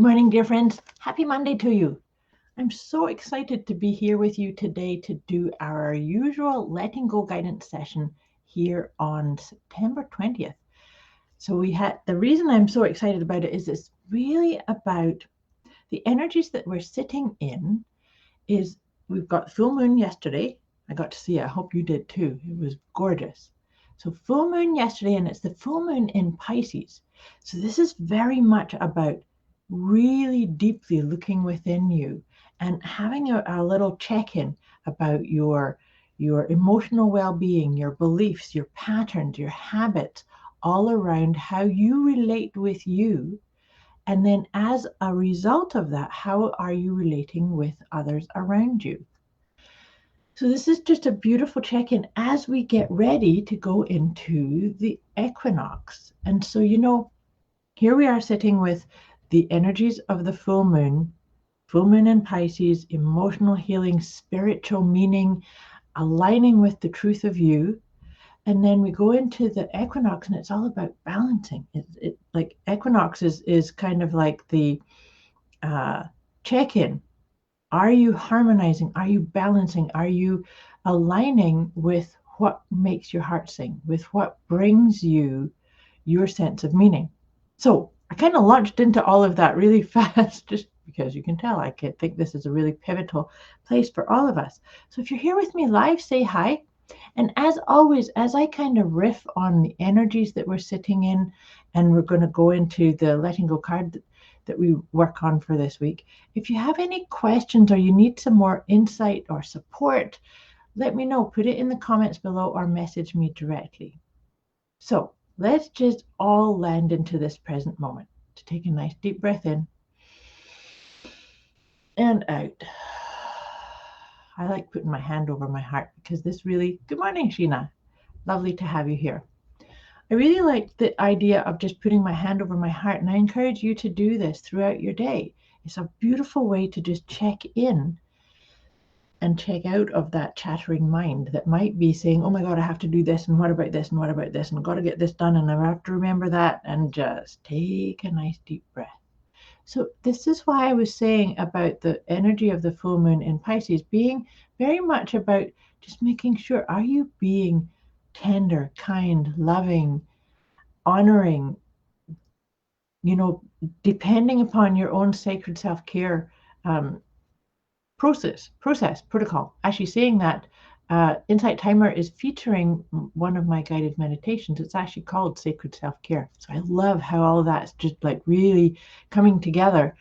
Good morning, dear friends. Happy Monday to you. I'm so excited to be here with you today to do our usual letting go guidance session here on September 20th. So the reason I'm so excited about it is it's really about the energies that we're sitting in. We've got full moon yesterday. I got to see it. I hope you did too. It was gorgeous. So full moon yesterday, and it's the full moon in Pisces. So this is very much about really deeply looking within you and having a little check-in about your emotional well-being, your beliefs, your patterns, your habits, all around how you relate with you. And then as a result of that, how are you relating with others around you? So this is just a beautiful check-in as we get ready to go into the equinox. And so, here we are sitting with the energies of the full moon in Pisces, emotional healing, spiritual meaning, aligning with the truth of you. And then we go into the equinox, and it's all about balancing. Like equinox is kind of like the check-in. Are you harmonizing? Are you balancing? Are you aligning with what makes your heart sing, with what brings you your sense of meaning? So I kind of launched into all of that really fast, just because you can tell I think this is a really pivotal place for all of us. So if you're here with me live, say hi. And as always, as I kind of riff on the energies that we're sitting in, and we're going to go into the letting go card that we work on for this week. If you have any questions or you need some more insight or support, let me know. Put it in the comments below or message me directly. So let's just all land into this present moment. To take a nice deep breath in and out. I like putting my hand over my heart because this really, good morning, Sheena. Lovely to have you here. I really like the idea of just putting my hand over my heart, and I encourage you to do this throughout your day. It's a beautiful way to just check in and check out of that chattering mind that might be saying, oh my God, I have to do this, and what about this, and what about this, and I've got to get this done, and I have to remember that, and just take a nice deep breath. So this is why I was saying about the energy of the full moon in Pisces being very much about just making sure, are you being tender, kind, loving, honoring, depending upon your own sacred self-care process, protocol. Actually saying that, Insight Timer is featuring one of my guided meditations. It's actually called Sacred Self-Care. So I love how all of that's just like really coming together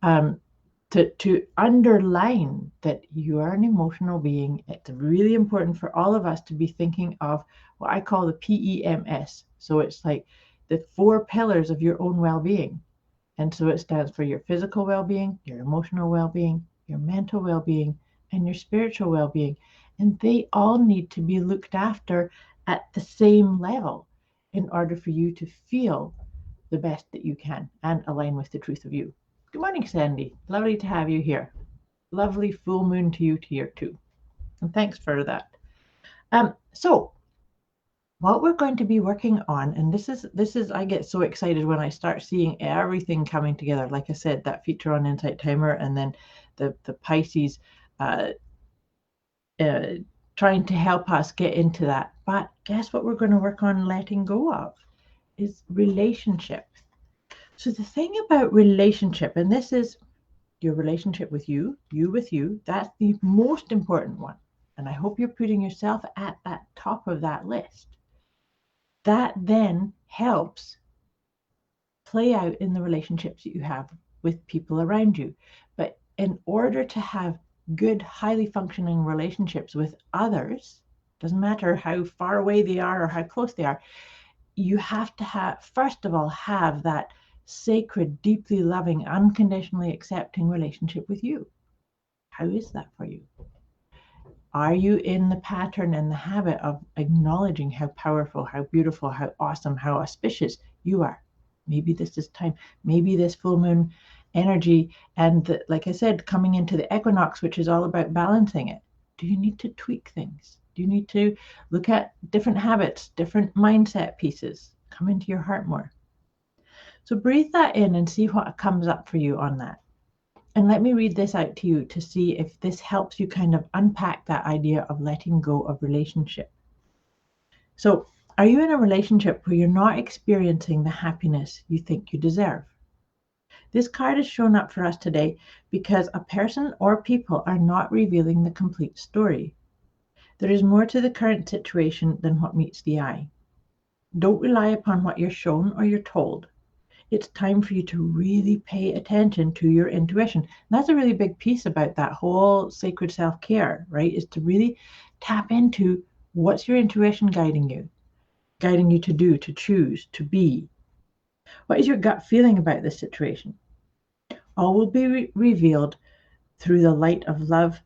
to underline that you are an emotional being. It's really important for all of us to be thinking of what I call the PEMS. So it's like the 4 pillars of your own well-being. And so it stands for your physical well-being, your emotional well-being, your mental well-being, and your spiritual well-being. And they all need to be looked after at the same level in order for you to feel the best that you can and align with the truth of you. Good morning, Sandy. Lovely to have you here. Lovely full moon to you here too. And thanks for that. So what we're going to be working on, and this is I get so excited when I start seeing everything coming together. Like I said, that feature on Insight Timer, and then the Pisces trying to help us get into that. But guess what we're going to work on letting go of is relationship. So the thing about relationship, and this is your relationship with you with you, that's the most important one. And I hope you're putting yourself at that top of that list. That then helps play out in the relationships that you have with people around you. But in order to have good, highly functioning relationships with others, doesn't matter how far away they are or how close they are, you have to have, first of all, have that sacred, deeply loving, unconditionally accepting relationship with you. How is that for you? Are you in the pattern and the habit of acknowledging how powerful, how beautiful, how awesome, how auspicious you are? Maybe this is time. Maybe this full moon energy, and like I said, coming into the equinox, which is all about balancing it. Do you need to tweak things? Do you need to look at different habits, different mindset pieces? Come into your heart more. So breathe that in and see what comes up for you on that. And let me read this out to you to see if this helps you kind of unpack that idea of letting go of relationship. So, are you in a relationship where you're not experiencing the happiness you think you deserve? This card is shown up for us today because a person or people are not revealing the complete story. There is more to the current situation than what meets the eye. Don't rely upon what you're shown or you're told. It's time for you to really pay attention to your intuition. And that's a really big piece about that whole sacred self-care, right? Is to really tap into what's your intuition guiding you to do, to choose, to be. What is your gut feeling about this situation? All will be revealed through the light of love,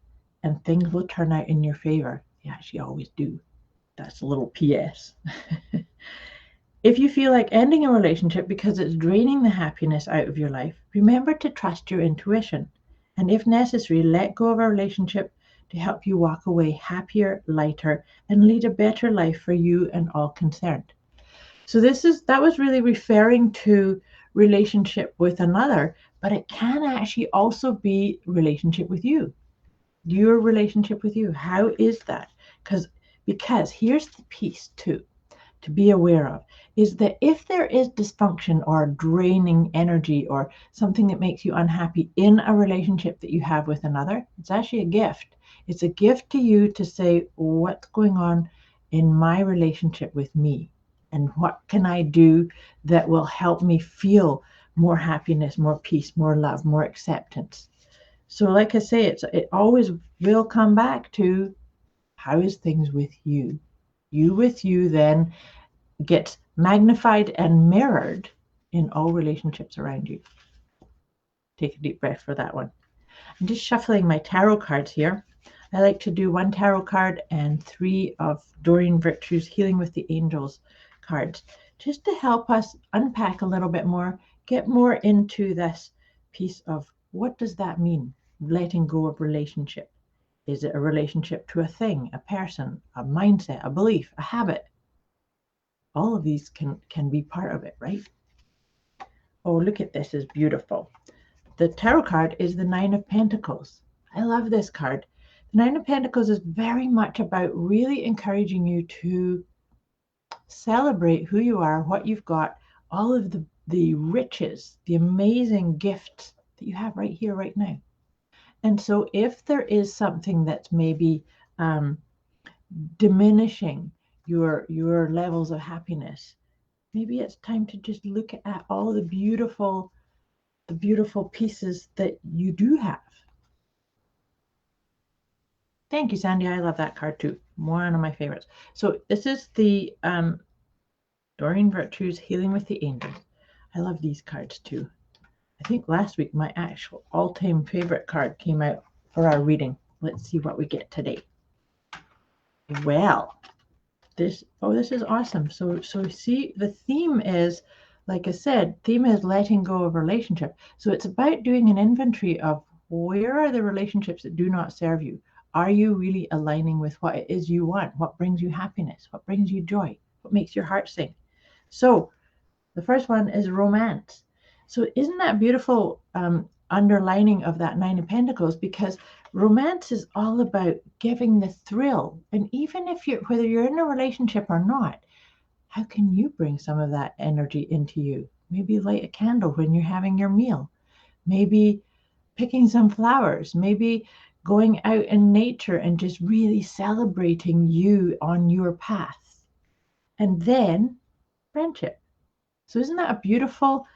and things will turn out in your favor. They actually always do. That's a little PS. If you feel like ending a relationship because it's draining the happiness out of your life, remember to trust your intuition. And if necessary, let go of a relationship to help you walk away happier, lighter, and lead a better life for you and all concerned. So that was really referring to relationship with another, but it can actually also be relationship with you. Your relationship with you. How is that? Because here's the piece too to be aware of is that if there is dysfunction or draining energy or something that makes you unhappy in a relationship that you have with another, it's actually a gift. It's a gift to you to say, what's going on in my relationship with me? And what can I do that will help me feel more happiness, more peace, more love, more acceptance? So like I say, it always will come back to how is things with you? You with you then gets magnified and mirrored in all relationships around you. Take a deep breath for that one. I'm just shuffling my tarot cards here. I like to do one tarot card and 3 of Doreen Virtue's Healing with the Angels cards, just to help us unpack a little bit more, get more into this piece of what does that mean, letting go of relationship. Is it a relationship to a thing, a person, a mindset, a belief, a habit? All of these can be part of it, right? Oh, look at this, is beautiful. The tarot card is the Nine of Pentacles. I love this card. The Nine of Pentacles is very much about really encouraging you to celebrate who you are, what you've got, all of the riches, the amazing gifts that you have right here, right now. And so if there is something that's maybe diminishing your levels of happiness, maybe it's time to just look at all the beautiful pieces that you do have. Thank you, Sandy. I love that card too. One of my favorites. So this is the Doreen Virtue's Healing with the Angels. I love these cards too. I think last week my actual all-time favorite card came out for our reading. Let's see what we get today. Well, this is awesome. So see, the theme is, like I said, theme is letting go of relationship. So it's about doing an inventory of where are the relationships that do not serve you. Are you really aligning with what it is you want? What brings you happiness? What brings you joy? What makes your heart sing? So the first one is romance. So isn't that beautiful underlining of that Nine of Pentacles? Because romance is all about giving the thrill. And even if whether you're in a relationship or not, how can you bring some of that energy into you? Maybe light a candle when you're having your meal. Maybe picking some flowers. Maybe going out in nature and just really celebrating you on your path. And then friendship. So isn't that a beautiful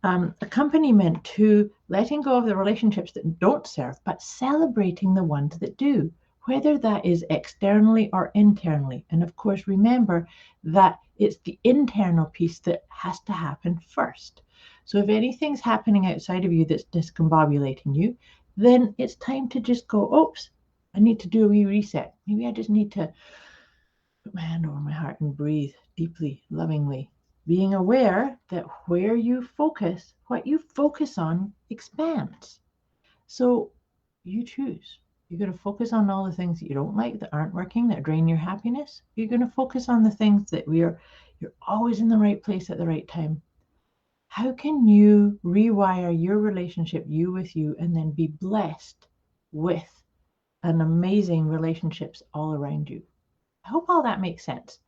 accompaniment to letting go of the relationships that don't serve, but celebrating the ones that do, whether that is externally or internally. And of course, remember that it's the internal piece that has to happen first. So if anything's happening outside of you that's discombobulating you, then it's time to just go, oops, I need to do a wee reset. Maybe I just need to put my hand over my heart and breathe deeply, lovingly, being aware that where you focus, what you focus on expands. So you choose. You're going to focus on all the things that you don't like, that aren't working, that drain your happiness. You're going to focus on the things that you're always in the right place at the right time. How can you rewire your relationship, you with you, and then be blessed with an amazing relationships all around you? I hope all that makes sense.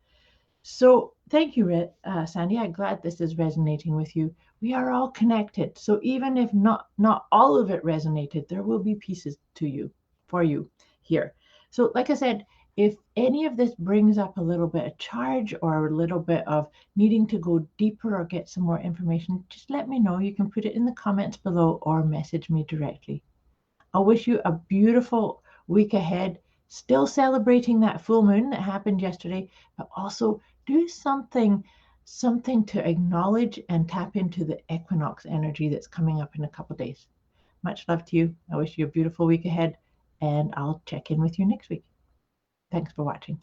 So thank you, Sandy. I'm glad this is resonating with you. We are all connected. So even if not all of it resonated, there will be pieces to you for you here. So like I said, if any of this brings up a little bit of charge or a little bit of needing to go deeper or get some more information, just let me know. You can put it in the comments below or message me directly. I wish you a beautiful week ahead. Still celebrating that full moon that happened yesterday, but also do something to acknowledge and tap into the equinox energy that's coming up in a couple days. Much love to you. I wish you a beautiful week ahead, and I'll check in with you next week. Thanks for watching.